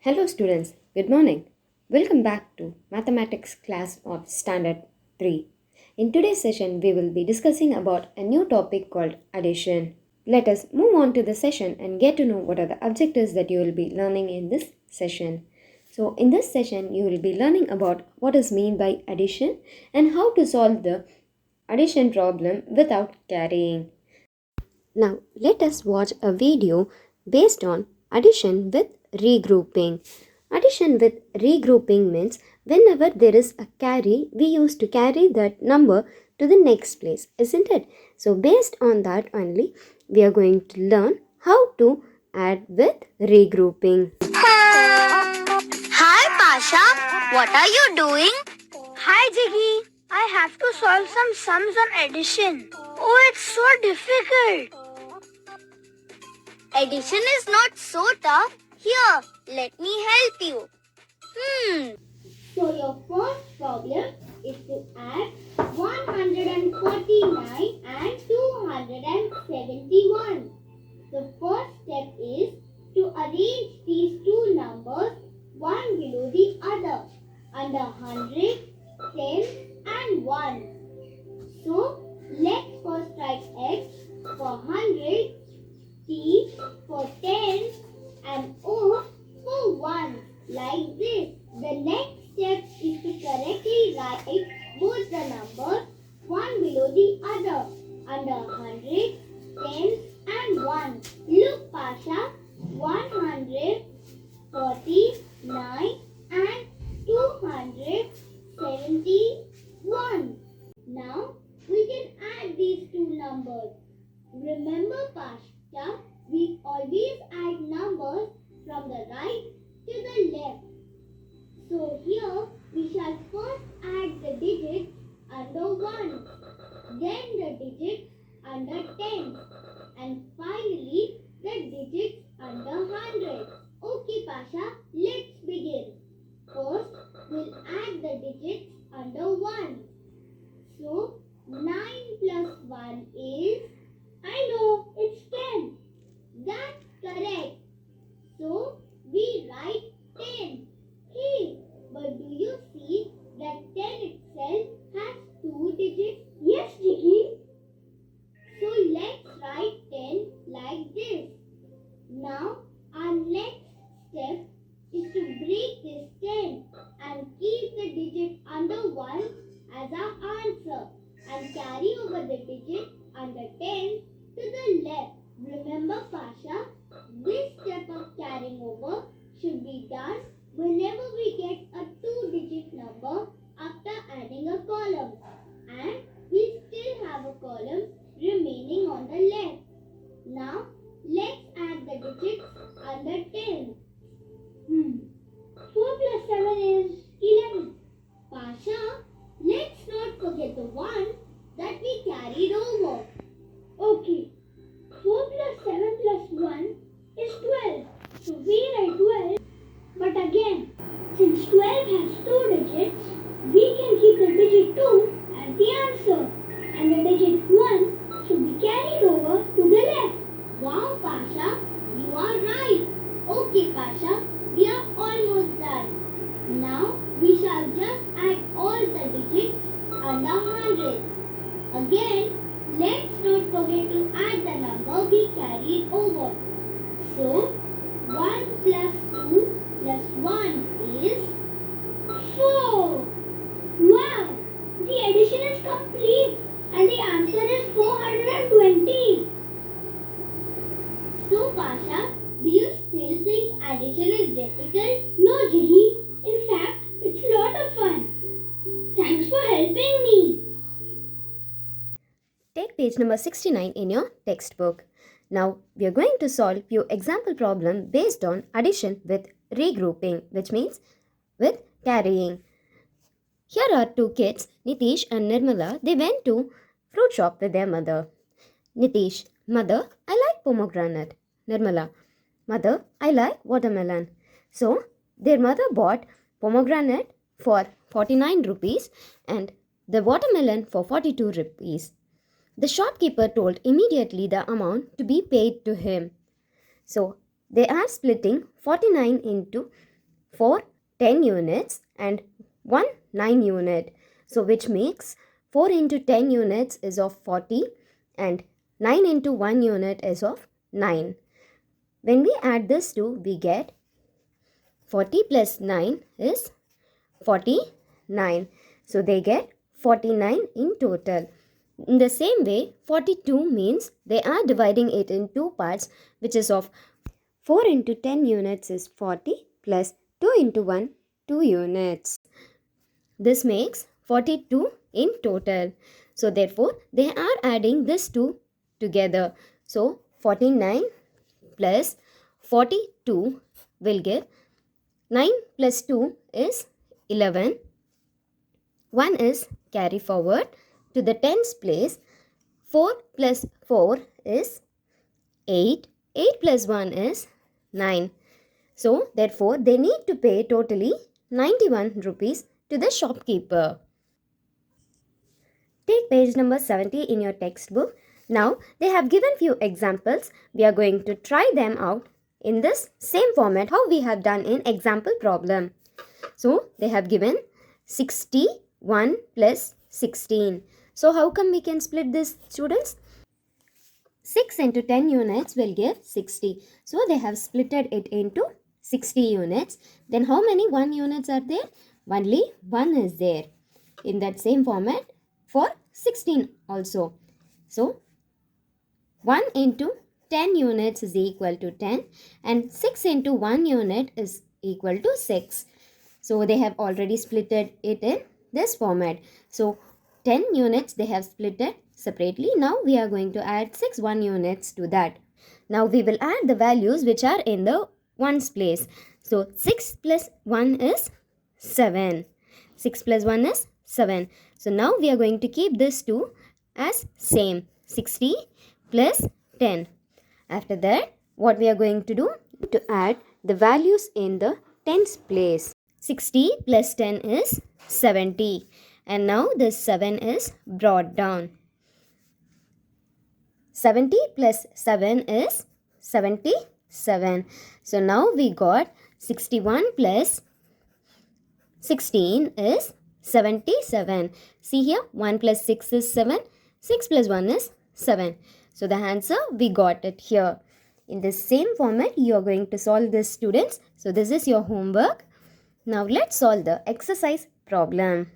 Hello students, good morning. Welcome back to Mathematics class of Standard 3. In today's session, we will be discussing about a new topic called addition. Let us move on to the session and get to know what are the objectives that you will be learning in this session. So in this session, you will be learning about what is meant by addition and how to solve the addition problem without carrying. Now, let us watch a video based on addition with regrouping. Addition with regrouping means whenever there is a carry, we used to carry that number to the next place, isn't it? So, based on that only, we are going to learn how to add with regrouping. Hi, Pasha. What are you doing? Hi, Jiggy. I have to solve some sums on addition. Oh, it's so difficult. Addition is not so tough. Here, let me help you. So your first problem is to add 149 and 271. The first step is to arrange these two numbers one below the other under 100, 10 and 1. So let's first write X for 100, T for 10 and O for 1 like this. The next step is to correctly write both the numbers one below the other under 100, 10 and 1. Look, Pasha, 149 and 271. Now we can add these two numbers. Remember, Pasha, we always add numbers from the right to the left. So here we shall first add the digits under 1, then the digits under 10, and finally the digits under 100. Okay, Pasha, let's begin. First, we'll add the digits under 1. So 9 plus 1 is, I know, it's 10. That's correct. So we write 10. Hey, but do you see that 10 itself has two digits? Yes, Jiggy. So let's write 10 like this. Now our next step is to break this 10 and keep the digit under 1 as our answer and carry over the digit under 10 to the left. Remember, Pasha, this step of carrying over should be done whenever we get a two-digit number after adding a column. And we still have a column remaining on the left. Now, let's add the digits under 10. 4 plus 7 is 11. Pasha, let's not forget the 1 that we carried over. Okay, 4 plus 7 plus 1 is 12. So we write 12. But again, since 12 has two digits, we can keep the digit 2 as the answer. And the digit 1 should be carried over to the left. Wow, Pasha, you are right. Okay, Pasha, we are almost done. Now we shall just add all the digits under hundreds. Again, let's not forget to add the number we carried over. So 1 plus 2 plus 1 is 4. Wow! The addition is complete and the answer is 420. So, Pasha, do you still think addition is difficult? No, Jiggy. In fact, it's a lot of fun. Thanks for helping me. Take page number 69 in your textbook. Now we are going to solve few example problem based on addition with regrouping, which means with carrying. Here are two kids, Nitish and Nirmala. They went to fruit shop with their mother. Nitish, mother, I like pomegranate. Nirmala, mother, I like watermelon. So their mother bought pomegranate for 49 rupees and the watermelon for 42 rupees. The shopkeeper told immediately the amount to be paid to him. So they are splitting 49 into 4 10 units and 1 9 unit. So which makes 4 into 10 units is of 40 and 9 into 1 unit is of 9. When we add this two, we get 40 plus 9 is 49. So they get 49 in total. In the same way, 42 means they are dividing it in two parts, which is of 4 into 10 units is 40 plus 2 into 1, 2 units. This makes 42 in total. So therefore, they are adding this two together. So 49 plus 42 will give 9 plus 2 is 11. 1 is carry forward to the tens place. 4 plus 4 is 8. 8 plus 1 is 9. So, therefore, they need to pay totally 91 rupees to the shopkeeper. Take page number 70 in your textbook. Now, they have given few examples. We are going to try them out in this same format how we have done in example problem. So, they have given 61 plus 16. So, how come we can split this, students? 6 into 10 units will give 60. So, they have splitted it into 60 units. Then, how many 1 units are there? Only 1 is there. In that same format for 16 also. So, 1 into 10 units is equal to 10 and 6 into 1 unit is equal to 6. So, they have already splitted it in this format. So, 10 units they have splitted separately. Now, we are going to add 6 1 units to that. Now, we will add the values which are in the ones place. So, 6 plus 1 is 7. 6 plus 1 is 7. So, now we are going to keep this 2 as same. 60 plus 10. After that, what we are going to do? To add the values in the tens place. 60 plus 10 is 70. And now this 7 is brought down. 70 plus 7 is 77. So now we got 61 plus 16 is 77. See here, 1 plus 6 is 7. 6 plus 1 is 7. So the answer, we got it here. In the same format, you are going to solve this, students. So this is your homework. Now let's solve the exercise problem.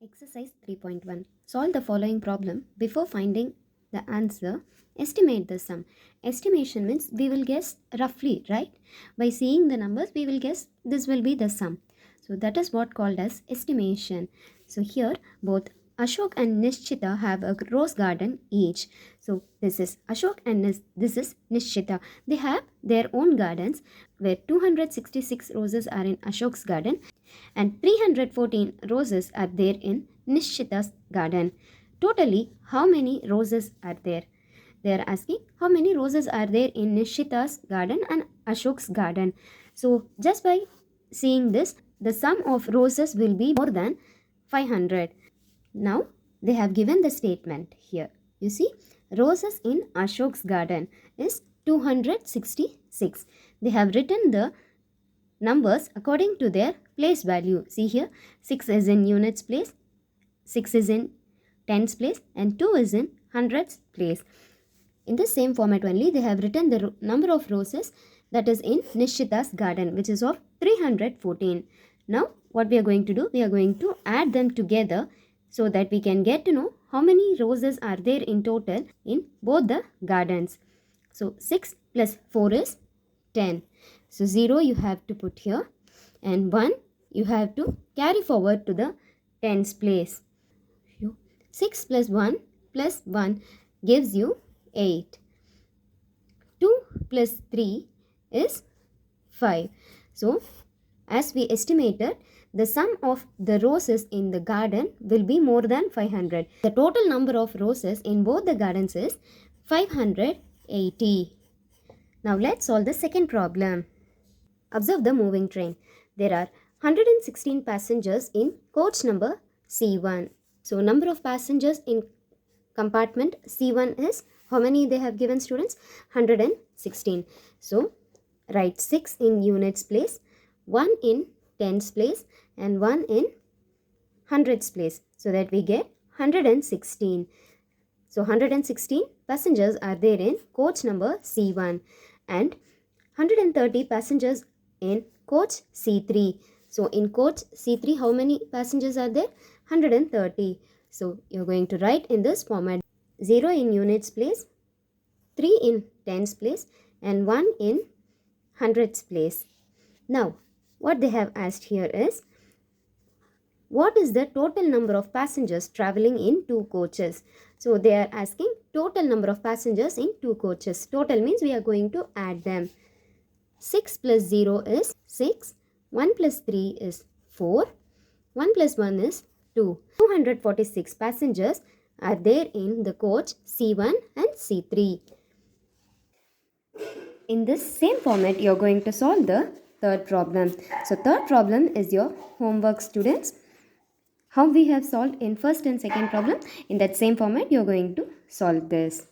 Exercise 3.1. Solve the following problem. Before finding the answer, estimate the sum. Estimation means we will guess roughly, right? By seeing the numbers, we will guess this will be the sum. So that is what called as estimation. So here both Ashok and Nishchita have a rose garden each. So this is Ashok and this is Nishchita. They have their own gardens where 266 roses are in Ashok's garden and 314 roses are there in Nishchita's garden. Totally, how many roses are there? They are asking how many roses are there in Nishchita's garden and Ashok's garden. So just by seeing this, the sum of roses will be more than 500. Now, they have given the statement here. You see, roses in Ashok's garden is 266. They have written the numbers according to their place value. See here, 6 is in units place, 6 is in tens place and 2 is in hundreds place. In the same format only, they have written the number of roses that is in Nishchita's garden, which is of 314. Now, what we are going to do? We are going to add them together so that we can get to know how many roses are there in total in both the gardens. So, 6 plus 4 is 10. So, 0 you have to put here and 1 you have to carry forward to the tens place. 6 plus 1 gives you 8. 2 plus 3 is 5. So, as we estimated, the sum of the roses in the garden will be more than 500. The total number of roses in both the gardens is 580. Now, let's solve the second problem. Observe the moving train. There are 116 passengers in coach number C1. So, number of passengers in compartment C1 is, how many they have given, students? 116. So, write 6 in units place. 1 in tens place and 1 in hundreds place, so that we get 116. So 116 passengers are there in coach number C1 and 130 passengers in coach C3. So in coach C3, how many passengers are there? 130. So you're going to write in this format: 0 in units place, 3 in tens place and 1 in hundreds place. Now what they have asked here is, what is the total number of passengers traveling in two coaches? So they are asking total number of passengers in two coaches. Total means we are going to add them. 6 plus 0 is 6. 1 plus 3 is 4. 1 plus 1 is 2. 246 passengers are there in the coach C1 and C3. In this same format, you are going to solve the third problem. So third problem is your homework, students. How we have solved in first and second problem, in that same format you are going to solve this.